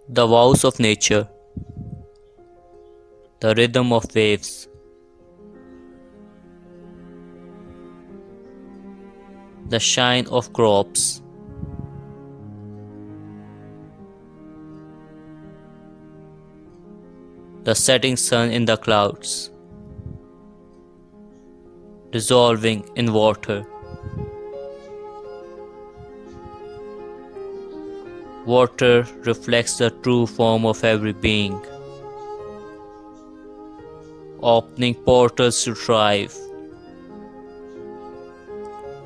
The vows of nature, the rhythm of waves, the shine of crops, the setting sun in the clouds, dissolving in water. Water reflects the true form of every being, opening portals to thrive.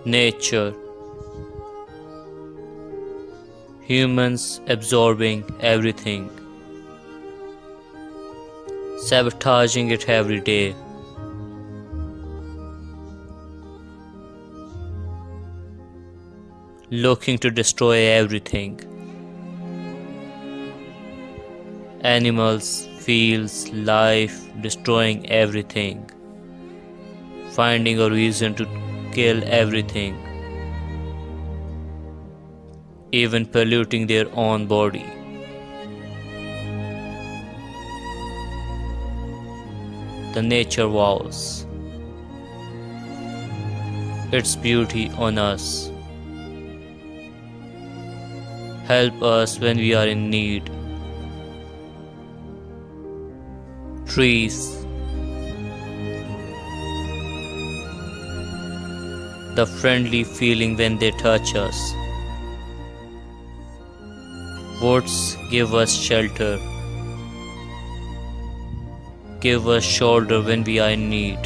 Nature, humans absorbing everything, sabotaging it every day. Looking to destroy everything. Animals, fields, life, destroying everything. Finding a reason to kill everything. Even polluting their own body. The nature vows its beauty on us. Help us when we are in need. Trees, the friendly feeling when they touch us. Woods give us shelter, give us shoulder when we are in need.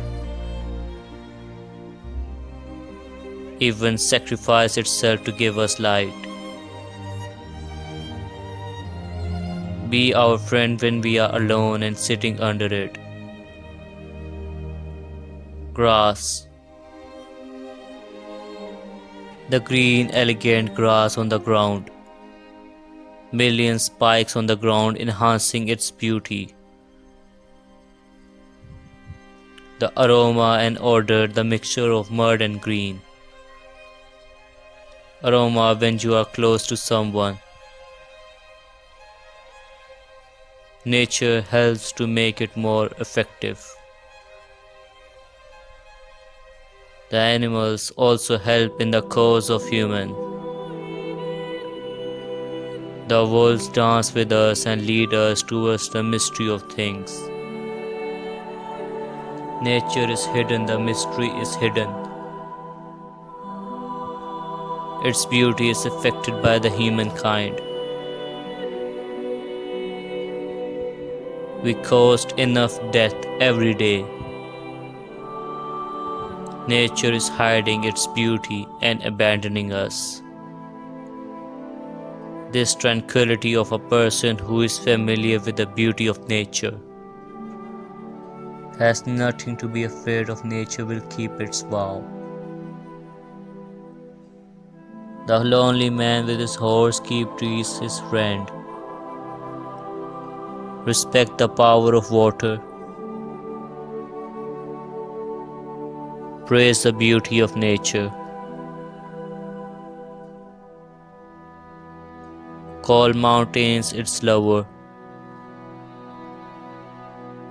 Even sacrifice itself to give us light. Be our friend when we are alone and sitting under it. Grass, the green elegant grass on the ground. Million spikes on the ground enhancing its beauty. The aroma and odor, the mixture of mud and green. Aroma when you are close to someone. Nature helps to make it more effective. The animals also help in the cause of human. The wolves dance with us and lead us towards the mystery of things. Nature is hidden, the mystery is hidden. Its beauty is affected by the humankind. We caused enough death every day. Nature is hiding its beauty and abandoning us. This tranquility of a person who is familiar with the beauty of nature has nothing to be afraid of. Nature will keep its vow. The lonely man with his horse keep trees his friend. Respect the power of water. Praise the beauty of nature. Call mountains its lover.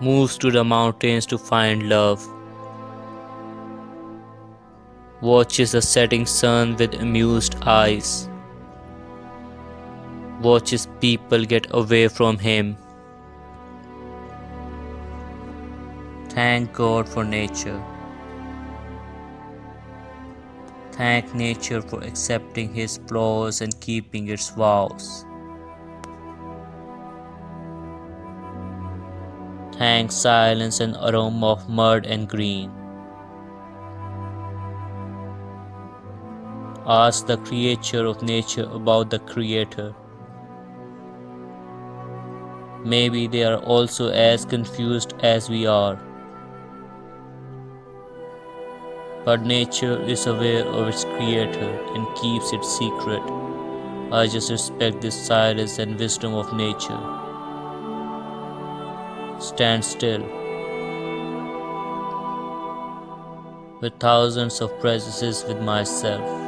Moves to the mountains to find love. Watches the setting sun with amused eyes. Watches people get away from him. Thank God for nature. Thank nature for accepting his flaws and keeping its vows. Thank silence and aroma of mud and green. Ask the creature of nature about the creator. Maybe they are also as confused as we are. But nature is aware of its creator and keeps it secret. I just respect this silence and wisdom of nature. Stand still. With thousands of prejudices with myself.